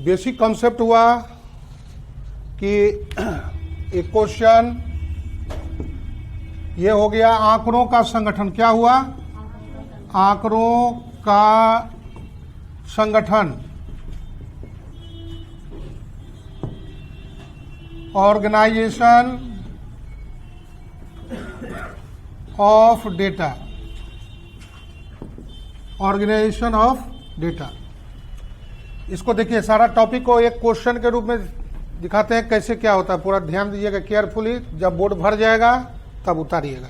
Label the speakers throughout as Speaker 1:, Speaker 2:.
Speaker 1: Basic concept हुआ कि एक क्वेश्चन ये हो गया, आंकड़ों का संगठन। क्या हुआ? आंकड़ों का संगठन, organisation of data, organisation of data. इसको देखिए, सारा टॉपिक को एक क्वेश्चन के रूप में दिखाते हैं कैसे क्या होता है। पूरा ध्यान दीजिएगा केयरफुली, जब बोर्ड भर जाएगा तब उतारिएगा।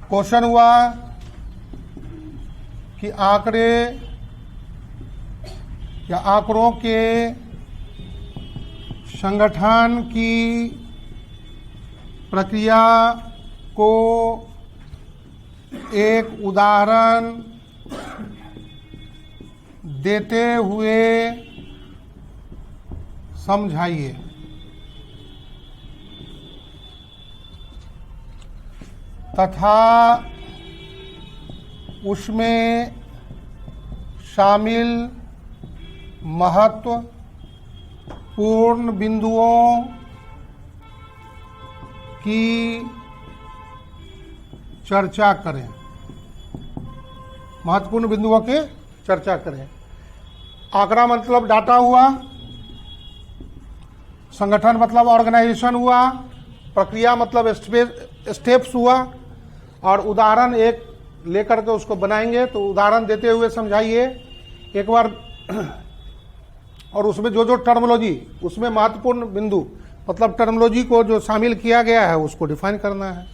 Speaker 1: क्वेश्चन हुआ कि आंकड़े या आंकड़ों के संगठन की प्रक्रिया को एक उदाहरण देते हुए समझाइए। तथा उसमें शामिल महत्वपूर्ण बिंदुओं की चर्चा करें। महत्वपूर्ण बिंदुओं की चर्चा करें। आंकड़ा मतलब डाटा हुआ, संगठन मतलब ऑर्गेनाइजेशन हुआ, प्रक्रिया मतलब स्टेप्स हुआ, और उदाहरण एक लेकर के उसको बनाएंगे। तो उदाहरण देते हुए समझाइए एक बार। और उसमें जो जो टर्मोलॉजी, उसमें महत्वपूर्ण बिंदु मतलब टर्मोलॉजी को जो शामिल किया गया है उसको डिफाइन करना है।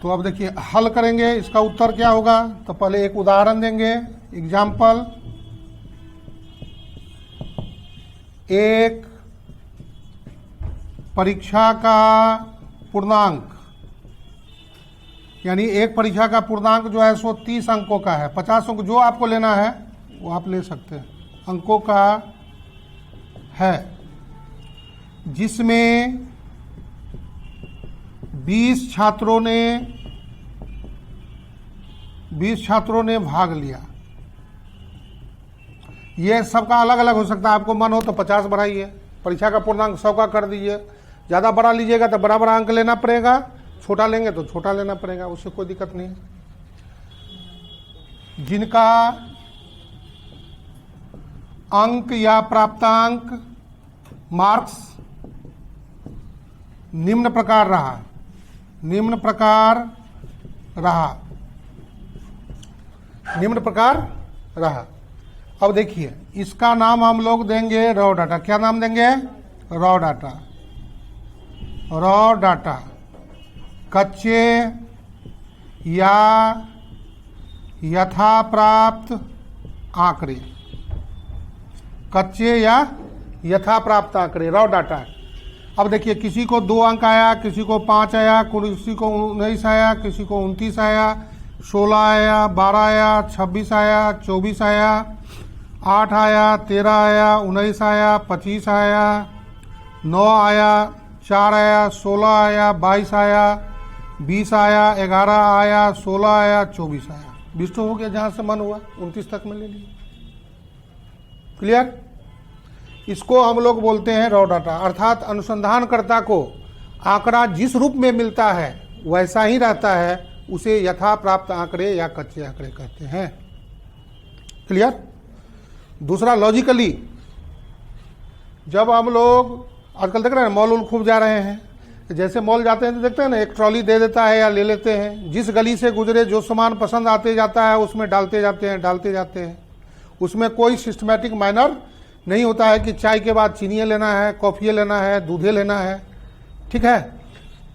Speaker 1: तो अब देखिए हल करेंगे, इसका उत्तर क्या होगा। तो पहले एक उदाहरण देंगे, एग्जाम्पल। एक परीक्षा का पूर्णांक, यानी एक परीक्षा का पूर्णांक जो है सो 30 अंकों का है। 50 अंक जो आपको लेना है वो आप ले सकते हैं, अंकों का है, जिसमें 20 छात्रों ने भाग लिया। ये सबका अलग अलग हो सकता है, आपको मन हो तो 50 बढ़ाइए, परीक्षा का पूर्णांक 100 का कर दीजिए। ज़्यादा बड़ा लीजिएगा तो बड़ा बड़ा अंक लेना पड़ेगा, छोटा लेंगे तो छोटा लेना पड़ेगा, उससे कोई दिक्कत नहीं है। जिनका अंक या प्राप्तांक मार्क्स निम्न प्रकार रहा। अब देखिए इसका नाम हम लोग देंगे रॉ डाटा। क्या नाम देंगे? Raw data. रॉ डाटा कच्चे या यथाप्राप्त आंकड़े, कच्चे या यथाप्राप्त आंकड़े, रॉ डाटा। अब देखिए किसी को 2 अंक आया, किसी को 5 आया, किसी को 19 आया, किसी को 29 आया, 16 आया, 12 आया, 26 आया, 24 आया, 8 आया, 13 आया, 19 आया, 25 आया, 9 आया, 4 आया, 16 आया, 22 आया, 20 आया, 11 आया, 16 आया, 24 आया। 20 तो हो गया, जहाँ से मन हुआ 29 तक में ले लीजिए। क्लियर? इसको हम लोग बोलते हैं रॉ डाटा, अर्थात अनुसंधानकर्ता को आंकड़ा जिस रूप में मिलता है वैसा ही रहता है, उसे यथा प्राप्त आंकड़े या कच्चे आंकड़े कहते हैं। क्लियर? दूसरा, लॉजिकली, जब हम लोग आजकल देख रहे हैं मॉल खूब जा रहे हैं, जैसे मॉल जाते हैं तो देखते हैं ना, एक ट्रॉली दे देता है या ले लेते हैं। जिस गली से गुजरे जो सामान पसंद आते जाता है उसमें डालते जाते हैं। उसमें कोई सिस्टमैटिक मैनर नहीं होता है कि चाय के बाद चीनी लेना है, कॉफ़ी लेना है, दूधे लेना है। ठीक है,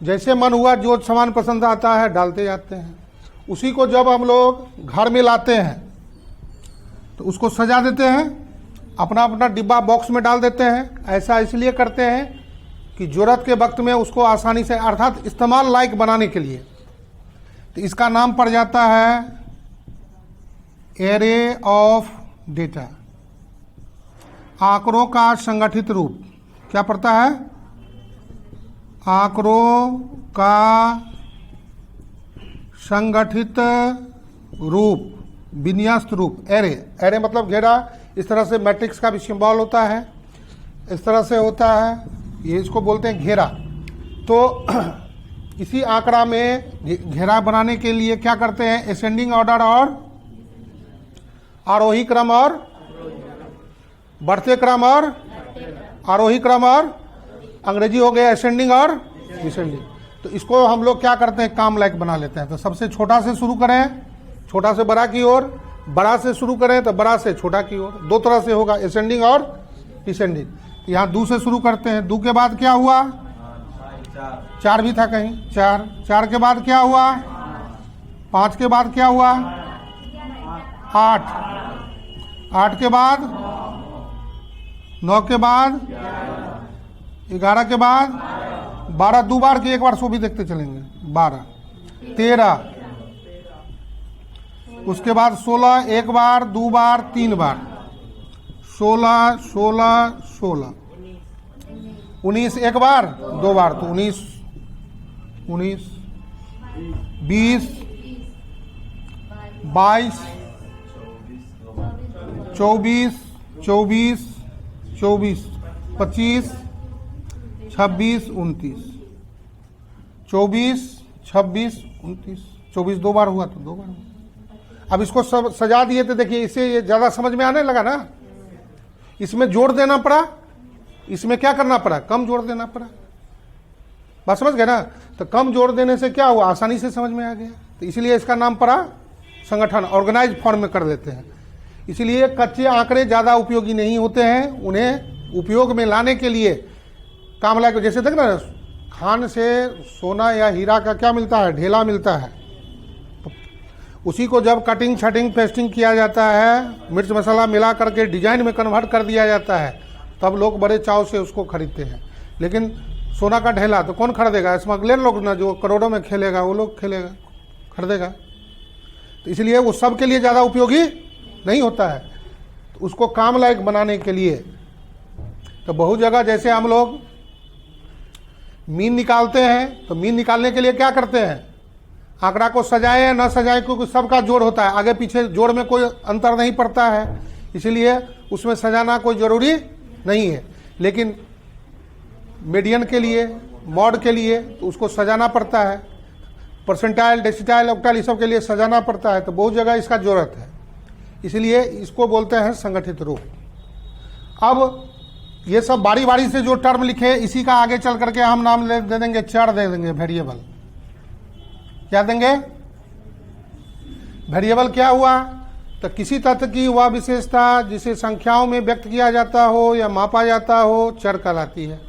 Speaker 1: जैसे मन हुआ जो सामान पसंद आता है डालते जाते हैं। उसी को जब हम लोग घर में लाते हैं तो उसको सजा देते हैं, अपना अपना डिब्बा बॉक्स में डाल देते हैं। ऐसा इसलिए करते हैं कि ज़रूरत के वक्त में उसको आसानी से, अर्थात इस्तेमाल लायक बनाने के लिए। तो इसका नाम पड़ जाता है एरे ऑफ डेटा, आंकड़ों का संगठित रूप। क्या पड़ता है? आंकड़ों का संगठित रूप। विन्यस्त रूप, एरे, एरे मतलब घेरा। इस तरह से मैट्रिक्स का भी सिंबल होता है, इस तरह से होता है, ये इसको बोलते हैं घेरा। तो इसी आंकड़ा में घेरा बनाने के लिए क्या करते हैं, असेंडिंग ऑर्डर और आरोही क्रम और बढ़ते क्रम और आरोही क्रम और अंग्रेजी हो गया असेंडिंग और डिसेंडिंग। तो इसको हम लोग क्या करते हैं, काम लायक बना लेते हैं। तो सबसे छोटा से शुरू करें, छोटा से बड़ा की ओर, बड़ा से शुरू करें तो बड़ा से छोटा की ओर, दो तरह से होगा, असेंडिंग और डिसेंडिंग। तो यहाँ 2 से शुरू करते हैं। 2 के बाद क्या हुआ, 4 भी था कहीं, 4 के बाद क्या हुआ, 5 के बाद क्या हुआ, 8 के बाद 9 के बाद 11 के बाद 12, 2 बार की एक बार सो भी देखते चलेंगे, 12, 13, उसके बाद 16, एक बार, 2 बार, 3 बार, 16, 16, 16, 19 एक बार, 2 बार, तो 19, 20, 22, 24, 24, 25, 26, 29, 24, 26, 29, 24 2 बार हुआ तो 2 बार हुआ। अब इसको सब सजा दिए तो देखिए इससे ये ज़्यादा समझ में आने लगा ना। इसमें जोड़ देना पड़ा, इसमें क्या करना पड़ा, कम जोड़ देना पड़ा। बात समझ गए ना। तो कम जोड़ देने से क्या हुआ, आसानी से समझ में आ गया। तो इसलिए इसका नाम पड़ा संगठन, ऑर्गेनाइज फॉर्म में कर देते हैं। इसलिए कच्चे आंकड़े ज़्यादा उपयोगी नहीं होते हैं, उन्हें उपयोग में लाने के लिए काम लायक। जैसे देख ना, खान से सोना या हीरा का क्या मिलता है, ढेला मिलता है। तो उसी को जब कटिंग छटिंग पेस्टिंग किया जाता है, मिर्च मसाला मिला करके डिजाइन में कन्वर्ट कर दिया जाता है, तब लोग बड़े चाव से उसको खरीदते हैं। लेकिन सोना का ढेला तो कौन खरीदेगा, स्मगलर लोग ना, जो करोड़ों में खेलेगा वो लोग खेलेगा, खरीदेगा। तो इसलिए वो सब के लिए ज़्यादा उपयोगी नहीं होता है। तो उसको काम लायक बनाने के लिए तो बहुत जगह, जैसे हम लोग मीन निकालते हैं, तो मीन निकालने के लिए क्या करते हैं, आंकड़ा को सजाए या न सजाए, क्योंकि सबका जोड़ होता है, आगे पीछे जोड़ में कोई अंतर नहीं पड़ता है, इसलिए उसमें सजाना कोई ज़रूरी नहीं है। लेकिन मीडियन के लिए, मॉड के लिए तो उसको सजाना पड़ता है, परसेंटाइल, डेसिटाइल, ऑक्टाइल, इस सब के लिए सजाना पड़ता है। तो बहुत जगह इसका जरूरत है, इसलिए इसको बोलते हैं संगठित रूप। अब ये सब बारी बारी से जो टर्म लिखे, इसी का आगे चल करके हम नाम दे देंगे, चर दे देंगे, वेरिएबल। क्या देंगे, वेरिएबल क्या हुआ, तो किसी तत्व की वह विशेषता जिसे संख्याओं में व्यक्त किया जाता हो या मापा जाता हो, चर कहलाती है।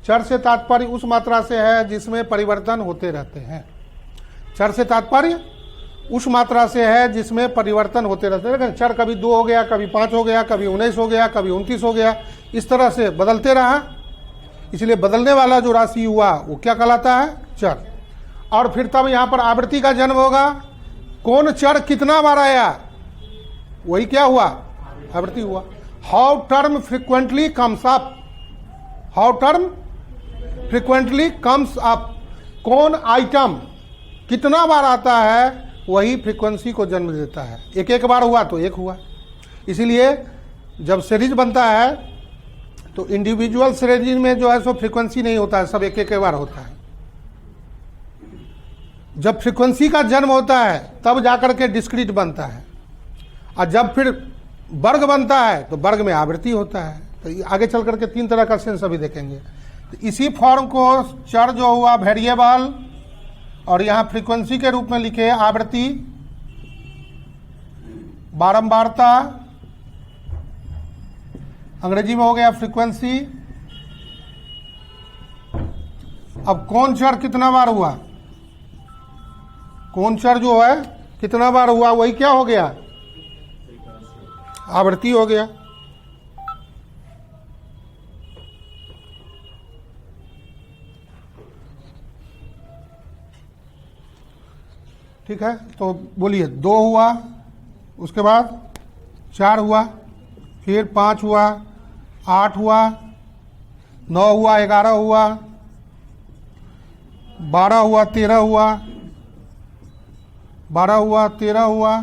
Speaker 1: चर से तात्पर्य उस मात्रा से है जिसमें परिवर्तन होते रहते हैं। चर से तात्पर्य उस मात्रा से है जिसमें परिवर्तन होते रहते हैं। चर कभी 2 हो गया, कभी 5 हो गया, कभी 19 हो गया, कभी 29 हो गया, इस तरह से बदलते रहा। इसलिए बदलने वाला जो राशि हुआ वो क्या कहलाता है, चर। और फिर तब यहाँ पर आवृत्ति का जन्म होगा। कौन चर कितना बार आया, वही क्या हुआ, आवृत्ति हुआ। How term frequently comes up, how term frequently comes up, कौन आइटम कितना बार आता है, वही फ्रीक्वेंसी को जन्म देता है। एक एक बार हुआ तो एक हुआ। इसीलिए जब सीरीज बनता है तो इंडिविजुअल सीरीज में जो है सो फ्रीक्वेंसी नहीं होता है, सब एक एक बार होता है। जब फ्रीक्वेंसी का जन्म होता है तब जाकर के डिस्क्रीट बनता है, और जब फिर वर्ग बनता है तो वर्ग में आवृत्ति होता है। तो आगे चल करके 3 तरह का सेंस अभी देखेंगे। तो इसी फॉर्म को चर जो हुआ वेरिएबल, और यहाँ फ्रीक्वेंसी के रूप में लिखे आवृत्ति, बारंबारता, अंग्रेजी में हो गया फ्रीक्वेंसी। अब कौन चर कितना बार हुआ, कौन चर जो है कितना बार हुआ, वही क्या हो गया, आवृत्ति हो गया। ठीक है, तो बोलिए 2 हुआ, उसके बाद 4 हुआ, फिर 5 हुआ, 8 हुआ, 9 हुआ, 11 हुआ, 12 हुआ, 13 हुआ, 12 हुआ, 13 हुआ,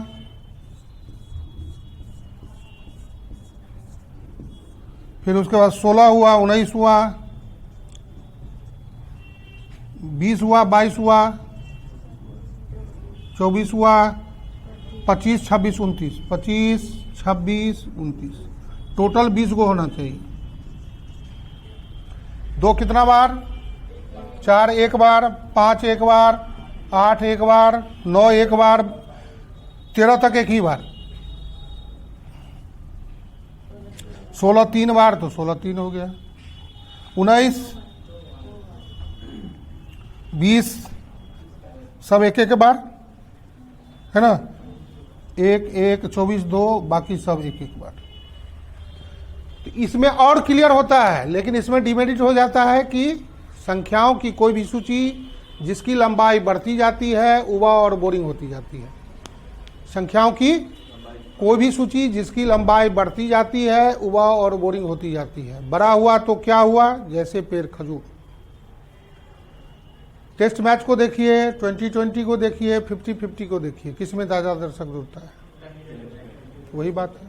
Speaker 1: फिर उसके बाद 16 हुआ, 19 हुआ, 20 हुआ, 22 हुआ, 24 हुआ, 25, 26, 29, 25, 26, 29, टोटल 20 को होना चाहिए। 2 कितना बार? 4 एक बार, 5 एक बार, 8 एक बार, 9 एक बार, 13 तक एक ही बार, 16 3 बार, तो 16 3 हो गया। 19, 20 सब एक एक बार है ना, 1 1, 24 2, बाकी सब एक एक बार। तो इसमें और क्लियर होता है, लेकिन इसमें डिमेरिट हो जाता है कि संख्याओं की कोई भी सूची जिसकी लंबाई बढ़ती जाती है उबा और बोरिंग होती जाती है। संख्याओं की कोई भी सूची जिसकी लंबाई बढ़ती जाती है उबा और बोरिंग होती जाती है। बड़ा हुआ तो क्या हुआ? जैसे पेड़ खजूर। टेस्ट मैच को देखिए, 2020 को देखिए, 50-50 को देखिए, किसमें ज़्यादा दर्शक जुड़ता है, वही बात है।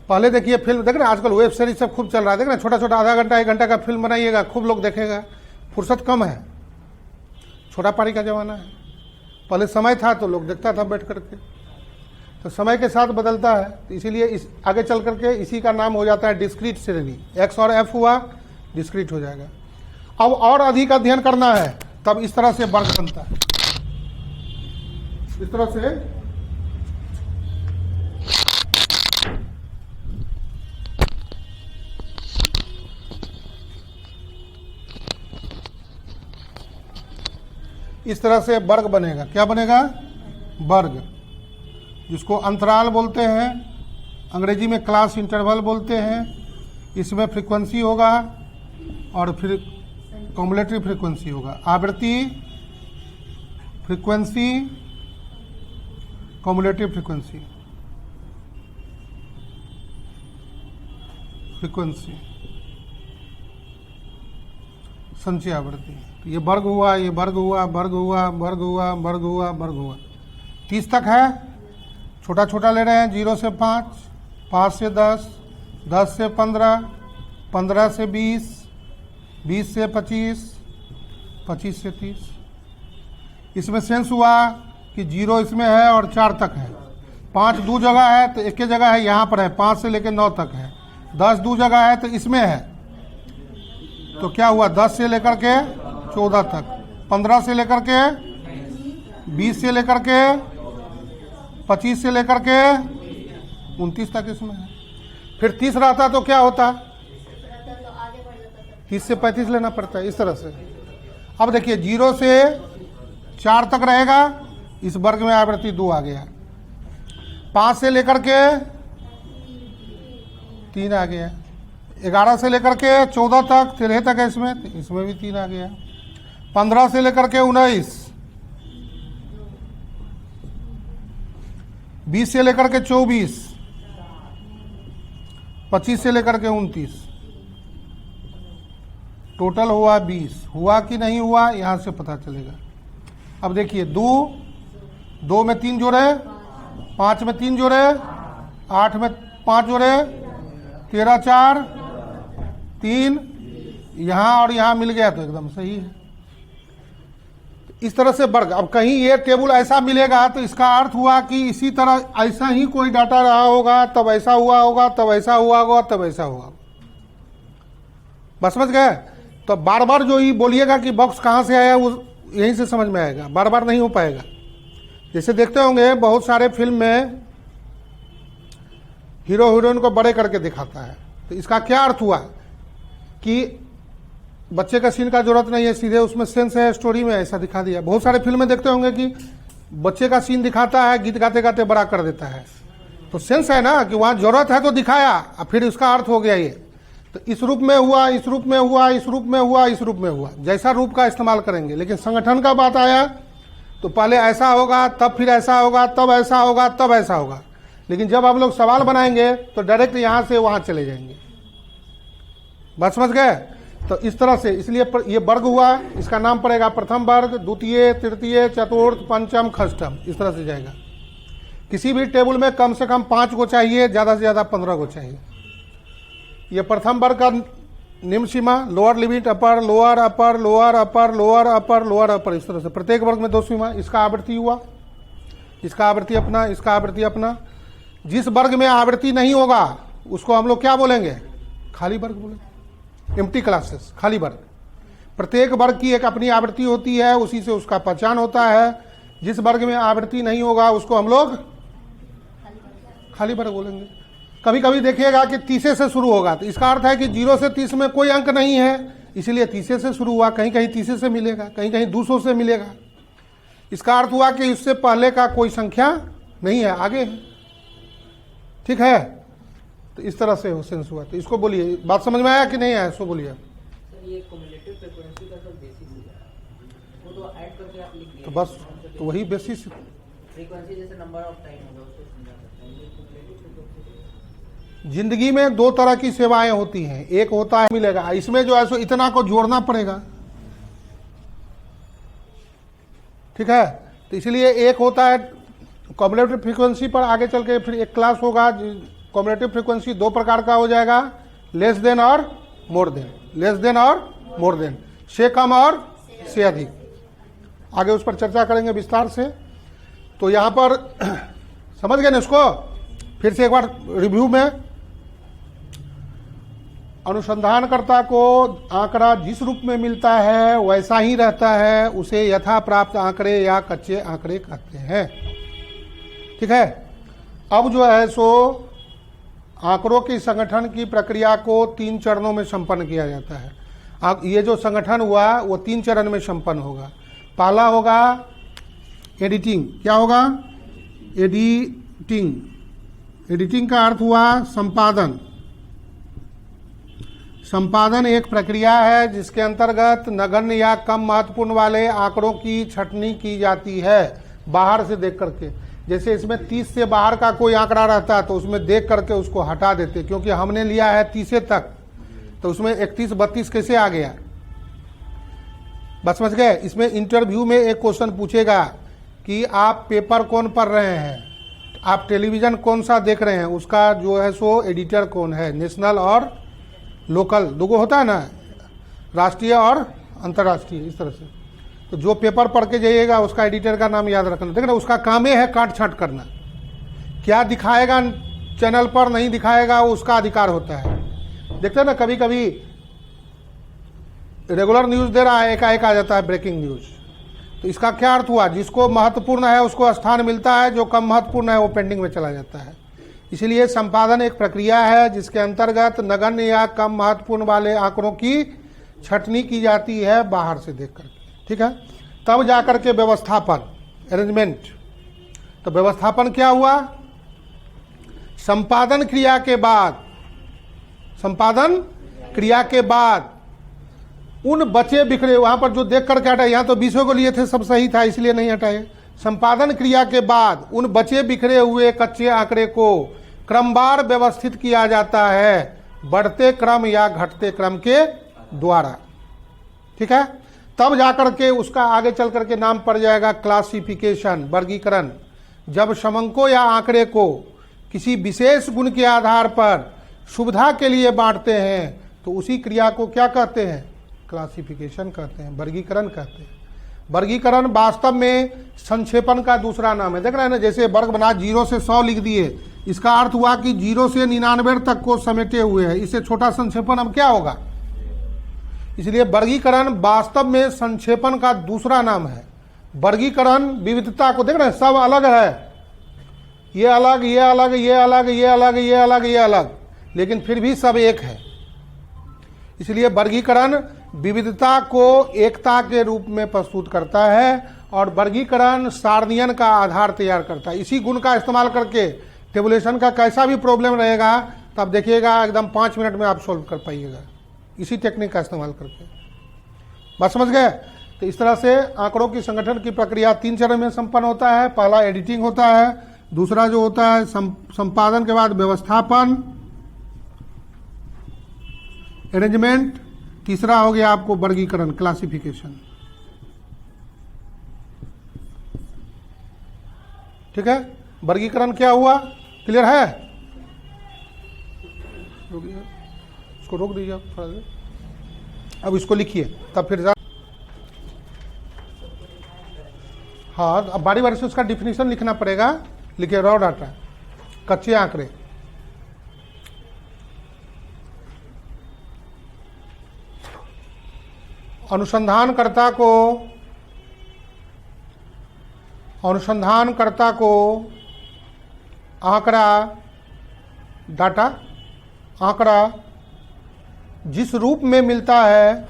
Speaker 1: पहले देखिए फिल्म, देख रहे आजकल वेब सीरीज सब खूब चल रहा है, देख रहे छोटा छोटा आधा घंटा 1 घंटा का फिल्म बनाइएगा, खूब लोग देखेगा, फुर्सत कम है, छोटा पारी का जमाना है। पहले समय था तो लोग देखता था बैठ करके, तो समय के साथ बदलता है, तो इसीलिए इस आगे चल करके इसी का नाम हो जाता है डिस्क्रीट श्रेणी। एक्स और एफ हुआ, डिस्क्रीट हो जाएगा। अब और अधिक अध्ययन करना है तब इस तरह से वर्ग बनता है, इस तरह से वर्ग बनेगा। क्या बनेगा? वर्ग, जिसको अंतराल बोलते हैं, अंग्रेजी में क्लास इंटरवल बोलते हैं। इसमें फ्रीक्वेंसी होगा और फिर कॉम्युलेटिव फ्रीक्वेंसी होगा। आवृत्ति, फ्रीक्वेंसी, कॉम्युलेटिव फ्रीक्वेंसी, संचय आवृत्ति। ये वर्ग हुआ, ये वर्ग हुआ, वर्ग हुआ, वर्ग हुआ, वर्ग हुआ, वर्ग हुआ, 30 तक है। छोटा छोटा ले रहे हैं, 0 से 5, 5 से 10, 10 से 15, 15 से 20, 20 से 25, 25 से 30। इसमें सेंस हुआ कि 0 इसमें है और 4 तक है। 5 दो जगह है तो एक ही जगह है, यहाँ पर है, 5 से लेकर 9 तक है। 10 दो जगह है तो इसमें है, तो क्या हुआ? 10 से लेकर के 14 तक, 15 से लेकर के 20 से लेकर के 25 से लेकर के 29 तक इसमें है। फिर 30 रहता तो क्या होता? 30 से 35 लेना पड़ता है, इस तरह से। अब देखिए 0 से 4 तक रहेगा, इस वर्ग में आवृत्ति 2 आ गया। 5 से लेकर के 3 आ गया। 11 से लेकर के 14 तक, 13 तक है इसमें, तो इसमें भी 3 आ गया। 15 से लेकर के 19, 20 से लेकर के 24, 25 से लेकर के 29, टोटल हुआ 20। हुआ कि नहीं हुआ यहां से पता चलेगा। अब देखिए 2 में 3 जोड़े, 5 में 3 जोड़े, 8 में 5 जोड़े, 13 4 3, यहां और यहां मिल गया तो एकदम सही है। इस तरह से वर्ग। अब कहीं ये टेबल ऐसा मिलेगा तो इसका अर्थ हुआ कि इसी तरह ऐसा ही कोई डाटा रहा होगा, तब ऐसा हुआ होगा, तब ऐसा हुआ होगा, तब ऐसा हुआ। बस समझ गए? तो बार बार जो ही बोलिएगा कि बॉक्स कहाँ से आया, वो यहीं से समझ में आएगा, बार बार नहीं हो पाएगा। जैसे देखते होंगे बहुत सारे फिल्म में हीरो हीरोइन को बड़े करके दिखाता है, तो इसका क्या अर्थ हुआ कि बच्चे का सीन का जरूरत नहीं है, सीधे उसमें सेंस है, स्टोरी में ऐसा दिखा दिया। बहुत सारे फिल्म में देखते होंगे कि बच्चे का सीन दिखाता है, गीत गाते गाते बड़ा कर देता है, तो सेंस है ना कि वहाँ जरूरत है तो दिखाया, और फिर इसका अर्थ हो गया ये। तो इस रूप में हुआ, इस रूप में हुआ, इस रूप में हुआ, इस रूप में हुआ, जैसा रूप का इस्तेमाल करेंगे। लेकिन संगठन का बात आया तो पहले ऐसा होगा, तब फिर ऐसा होगा, तब ऐसा होगा, तब ऐसा होगा। लेकिन जब आप लोग सवाल बनाएंगे तो डायरेक्ट यहाँ से वहाँ चले जाएंगे। बात समझ गए? तो इस तरह से, इसलिए ये वर्ग हुआ, इसका नाम पड़ेगा प्रथम वर्ग, द्वितीय, तृतीय, चतुर्थ, पंचम, षष्ठम, इस तरह से जाएगा। किसी भी टेबल में कम से कम 5 को चाहिए, ज़्यादा से ज़्यादा 15 को चाहिए। ये प्रथम वर्ग का निम्न सीमा, lower limit, upper lower upper lower upper lower upper lower upper, इस तरह से प्रत्येक वर्ग में 2 सीमा। इसका आवृत्ति हुआ, इसका आवृत्ति अपना, इसका आवृत्ति अपना। जिस वर्ग में आवृत्ति नहीं होगा उसको हम लोग क्या बोलेंगे? खाली वर्ग बोलेंगे, एम्प्टी क्लासेस, खाली वर्ग। प्रत्येक वर्ग की एक अपनी आवृत्ति होती है, उसी से उसका पहचान होता है। जिस वर्ग में आवृत्ति नहीं होगा उसको हम लोग खाली वर्ग बोलेंगे। कभी कभी देखिएगा कि 30 से शुरू होगा, तो इसका अर्थ है कि 0 से 30 में कोई अंक नहीं है, इसलिए 30 से शुरू हुआ। कहीं कहीं 30 से मिलेगा, कहीं कहीं 200 से मिलेगा। इसका अर्थ हुआ कि इससे पहले का कोई संख्या नहीं है, आगे है। ठीक है, तो इस तरह से सेंस हुआ। तो इसको बोलिए, बात समझ में आया कि नहीं आया? इसको बोलिए।
Speaker 2: ये क्युमुलेटिव फ्रीक्वेंसी का तो बेसिस है, वो तो ऐड करके आप लिख दिए।
Speaker 1: तो बस तो वही बेसिस।
Speaker 2: फ्रीक्वेंसी जैसे नंबर ऑफ टाइम होगा उसको समझा सकते हैं। ये क्युमुलेटिव फ्रीक्वेंसी।
Speaker 1: जिंदगी में 2 तरह की सेवाएं होती हैं, एक होता है मिलेगा, इसमें जो है सो इतना को जोड़ना पड़ेगा। ठीक है, तो इसलिए एक होता है कम्युलेटिव फ्रीक्वेंसी पर आगे चल के फिर एक क्लास होगा। कम्युलेटिव फ्रीक्वेंसी 2 प्रकार का हो जाएगा, लेस देन और मोर देन, लेस देन और मोर देन, से कम और से अधिक। आगे उस पर चर्चा करेंगे विस्तार से। तो यहां पर समझ गए ना इसको? फिर से एक बार रिव्यू में, अनुसंधानकर्ता को आंकड़ा जिस रूप में मिलता है वैसा ही रहता है, उसे यथा प्राप्त आंकड़े या कच्चे आंकड़े कहते हैं। ठीक है, अब जो है सो आंकड़ों की संगठन की प्रक्रिया को 3 चरणों में संपन्न किया जाता है। अब ये जो संगठन हुआ वो 3 चरण में संपन्न होगा। पहला होगा एडिटिंग। क्या होगा? एडिटिंग। एडिटिंग का अर्थ हुआ संपादन। संपादन एक प्रक्रिया है जिसके अंतर्गत नगण्य या कम महत्वपूर्ण वाले आंकड़ों की छंटनी की जाती है बाहर से देख करके। जैसे इसमें 30 से बाहर का कोई आंकड़ा रहता है तो उसमें देख करके उसको हटा देते, क्योंकि हमने लिया है 30 तक, तो उसमें 31 32 कैसे आ गया? बस समझ गए? इसमें इंटरव्यू में एक क्वेश्चन पूछेगा कि आप पेपर कौन पढ़ रहे हैं, आप टेलीविजन कौन सा देख रहे हैं, उसका जो है सो एडिटर कौन है, नेशनल और लोकल, 2 होता है ना, राष्ट्रीय और अंतर्राष्ट्रीय, इस तरह से। तो जो पेपर पढ़ के जाइएगा उसका एडिटर का नाम याद रखना। देखना, उसका काम ही है काट छांट करना, क्या दिखाएगा चैनल पर नहीं दिखाएगा वो उसका अधिकार होता है। देखते हैं ना, कभी कभी रेगुलर न्यूज दे रहा है, एकाएक आ जाता है ब्रेकिंग न्यूज। तो इसका क्या अर्थ हुआ? जिसको महत्वपूर्ण है उसको स्थान मिलता है, जो कम महत्वपूर्ण है वो पेंडिंग में चला जाता है। इसलिए संपादन एक प्रक्रिया है जिसके अंतर्गत नगण्य या कम महत्वपूर्ण वाले आंकड़ों की छंटनी की जाती है बाहर से देख करके। ठीक है, तब जाकर के व्यवस्थापन, अरेंजमेंट। तो व्यवस्थापन क्या हुआ? संपादन क्रिया के बाद, संपादन क्रिया के बाद उन बचे बिखरे, वहां पर जो देख करके हटाए, यहां तो 20 को लिए थे, सब सही था इसलिए नहीं हटाए। संपादन क्रिया के बाद उन बचे बिखरे हुए कच्चे आंकड़े को क्रमवार व्यवस्थित किया जाता है, बढ़ते क्रम या घटते क्रम के द्वारा। ठीक है, तब जाकर के उसका आगे चल करके नाम पड़ जाएगा क्लासिफिकेशन, वर्गीकरण। जब समंकों या आंकड़े को किसी विशेष गुण के आधार पर सुविधा के लिए बांटते हैं तो उसी क्रिया को क्या कहते हैं? क्लासिफिकेशन कहते हैं, वर्गीकरण कहते हैं। वर्गीकरण वास्तव में संक्षेपण का दूसरा नाम है। देख रहे हैं ना, जैसे वर्ग बना 0 से 100 लिख दिए, इसका अर्थ हुआ कि 0 से 99 तक को समेटे हुए है। इससे छोटा संक्षेपण अब क्या होगा? इसलिए वर्गीकरण वास्तव में संक्षेपण का दूसरा नाम है। वर्गीकरण विविधता को, देख रहे हैं, सब अलग है, ये अलग, ये अलग, ये अलग, ये अलग, ये अलग, ये अलग, लेकिन फिर भी सब एक है। इसलिए वर्गीकरण विविधता को एकता के रूप में प्रस्तुत करता है और वर्गीकरण सारणियन का आधार तैयार करता है। इसी गुण का इस्तेमाल करके टेबुलेशन का कैसा भी प्रॉब्लम रहेगा तब देखिएगा एकदम 5 मिनट में आप सोल्व कर पाइएगा, इसी टेक्निक का इस्तेमाल करके। बात समझ गए? तो इस तरह से आंकड़ों की संगठन की प्रक्रिया 3 चरण में संपन्न होता है। पहला एडिटिंग होता है, दूसरा जो होता है संपादन के बाद व्यवस्थापन, अरेंजमेंट, तीसरा हो गया आपको वर्गीकरण, क्लासिफिकेशन। ठीक है, वर्गीकरण क्या हुआ? क्लियर है? इसको रोक दीजिए आप थोड़ा देर। अब इसको लिखिए, तब फिर हाँ, अब बारी बारी से उसका डिफिनीशन लिखना पड़ेगा। लिखिए रॉ डाटा, कच्चे आंकड़े। अनुसंधानकर्ता को आंकड़ा, डाटा, आंकड़ा जिस रूप में मिलता है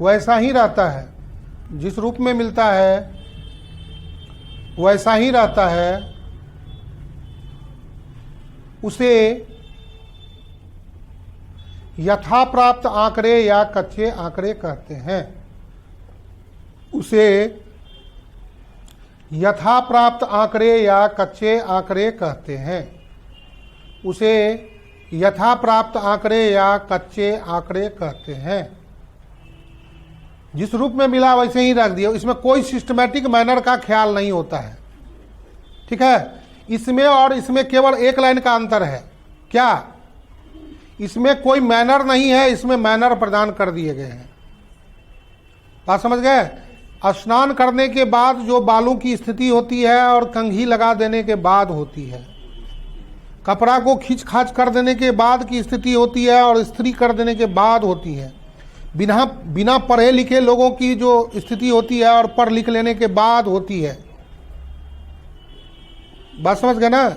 Speaker 1: वैसा ही रहता है। जिस रूप में मिलता है वैसा ही रहता है, उसे यथाप्राप्त आंकड़े या कच्चे आंकड़े कहते हैं। उसे यथाप्राप्त आंकड़े या कच्चे आंकड़े कहते हैं। उसे यथाप्राप्त आंकड़े या कच्चे आंकड़े कहते हैं। जिस रूप में मिला वैसे ही रख दिया, इसमें कोई सिस्टमैटिक मैनर का ख्याल नहीं होता है। ठीक है, इसमें और इसमें केवल एक लाइन का अंतर है। क्या? इसमें कोई मैनर नहीं है, इसमें मैनर प्रदान कर दिए गए हैं। बात समझ गए? स्नान करने के बाद जो बालों की स्थिति होती है और कंघी लगा देने के बाद होती है, कपड़ा को खींच खाच कर देने के बाद की स्थिति होती है और इस्त्री कर देने के बाद होती है। बिना पढ़े लिखे लोगों की जो स्थिति होती है और पढ़ लिख लेने के बाद होती है। बात समझ गए ना?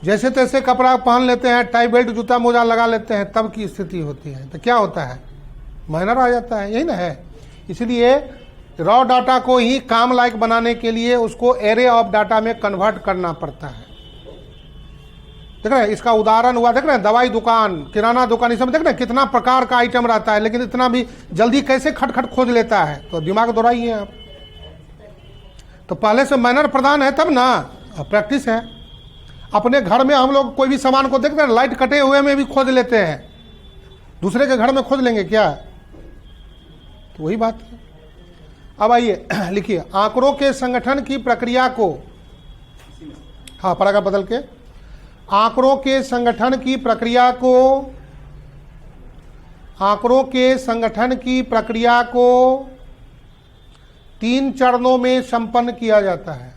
Speaker 1: जैसे तैसे कपड़ा पहन लेते हैं, टाई बेल्ट जूता मोजा लगा लेते हैं, तब की स्थिति होती है, तो क्या होता है? माइनर आ जाता है। यही ना है। इसलिए रॉ डाटा को ही काम लायक बनाने के लिए उसको एरे ऑफ डाटा में कन्वर्ट करना पड़ता है। देख रहे हैं, इसका उदाहरण हुआ, देख रहे हैं, दवाई दुकान, किराना दुकान, इसमें देख रहे हैं कितना प्रकार का आइटम रहता है, लेकिन इतना भी जल्दी कैसे खटखट खोज लेता है। तो दिमाग दौड़ाइए आप। तो पहले से मैनर प्रदान है तब ना, प्रैक्टिस है। अपने घर में हम लोग कोई भी सामान को देखते हैं, लाइट कटे हुए में भी खोज लेते हैं, दूसरे के घर में खोज लेंगे क्या? तो वही बात है। अब आइए लिखिए, आंकड़ों के संगठन की प्रक्रिया को, हाँ पढ़ा बदल के, आंकड़ों के संगठन की प्रक्रिया को, आंकड़ों के संगठन की प्रक्रिया को 3 चरणों में संपन्न किया जाता है।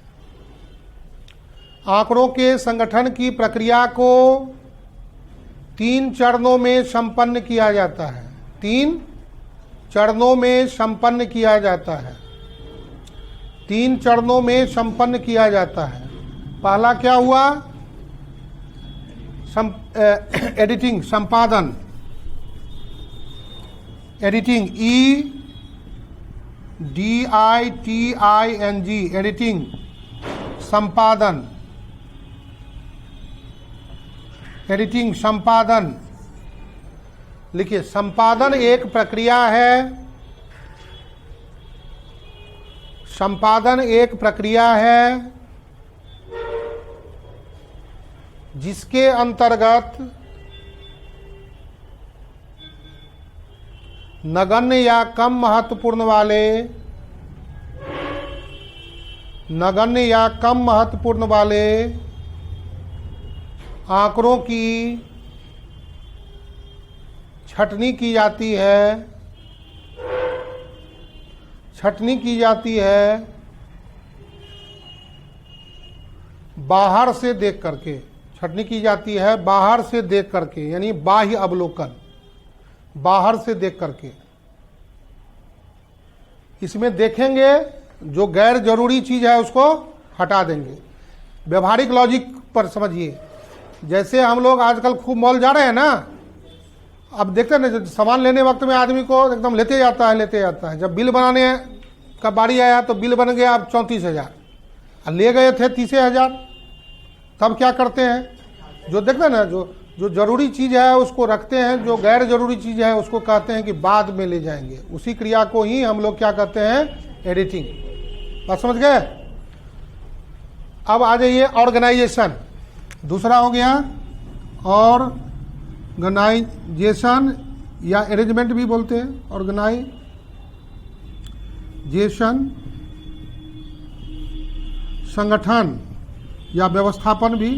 Speaker 1: आंकड़ों के संगठन की प्रक्रिया को 3 चरणों में संपन्न किया जाता है। 3 चरणों में संपन्न किया जाता है। 3 चरणों में संपन्न किया जाता है। पहला क्या हुआ? एडिटिंग, संपादन, एडिटिंग, EDITING, एडिटिंग, संपादन, एडिटिंग, संपादन। लिखिए, संपादन एक प्रक्रिया है। संपादन एक प्रक्रिया है जिसके अंतर्गत नगण्य या कम महत्वपूर्ण वाले आंकड़ों की छटनी की जाती है। छटनी की जाती है बाहर से देख करके। छटनी की जाती है बाहर से देख करके, यानी बाह्य अवलोकन, बाहर से देख करके। इसमें देखेंगे, जो गैर जरूरी चीज है उसको हटा देंगे। व्यवहारिक लॉजिक पर समझिए। जैसे हम लोग आजकल खूब मॉल जा रहे हैं ना, अब देखते हैं ना, सामान लेने वक्त में आदमी को एकदम लेते जाता है। जब बिल बनाने का बारी आया तो बिल बन गया अब 34,000, ले गए थे 30,000। तब क्या करते हैं? जो देखते हैं ना, जो जरूरी चीज़ है उसको रखते हैं, जो गैर जरूरी चीज़ है उसको कहते हैं कि बाद में ले जाएंगे। उसी क्रिया को ही हम लोग क्या कहते हैं? एडिटिंग। बात समझ गए? अब आ जाइए ऑर्गेनाइजेशन। दूसरा हो गया ऑर्गेनाइजेशन, या अरेंजमेंट भी बोलते हैं। ऑर्गेनाइजेशन, संगठन, या व्यवस्थापन भी।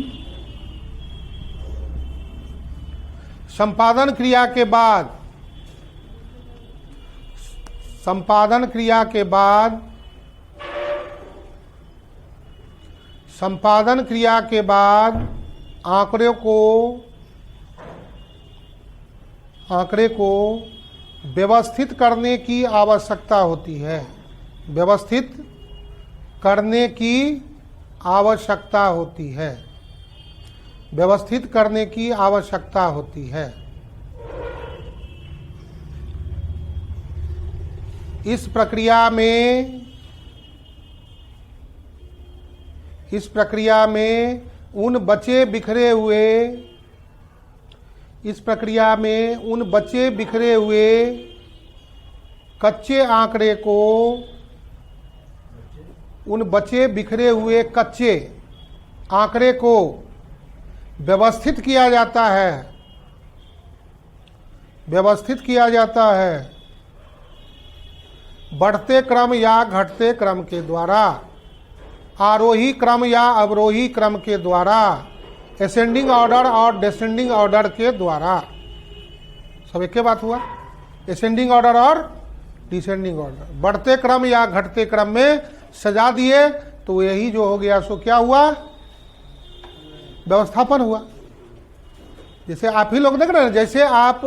Speaker 1: संपादन क्रिया के बाद, संपादन क्रिया के बाद, संपादन क्रिया के बाद आंकड़े को व्यवस्थित करने की आवश्यकता होती है। व्यवस्थित करने की आवश्यकता होती है। व्यवस्थित करने की आवश्यकता होती है। इस प्रक्रिया में उन बचे बिखरे हुए कच्चे आंकड़े को, उन बचे बिखरे हुए कच्चे आंकड़े को व्यवस्थित किया जाता है। व्यवस्थित किया जाता है बढ़ते क्रम या घटते क्रम के द्वारा, आरोही क्रम या अवरोही क्रम के द्वारा, असेंडिंग ऑर्डर और डिसेंडिंग ऑर्डर के द्वारा। सब एक ही बात हुआ, असेंडिंग ऑर्डर और डिसेंडिंग ऑर्डर। बढ़ते क्रम या घटते क्रम में सजा दिए तो यही जो हो गया सो क्या हुआ, व्यवस्थापन हुआ। जैसे आप ही लोग देख रहे हैं, जैसे आप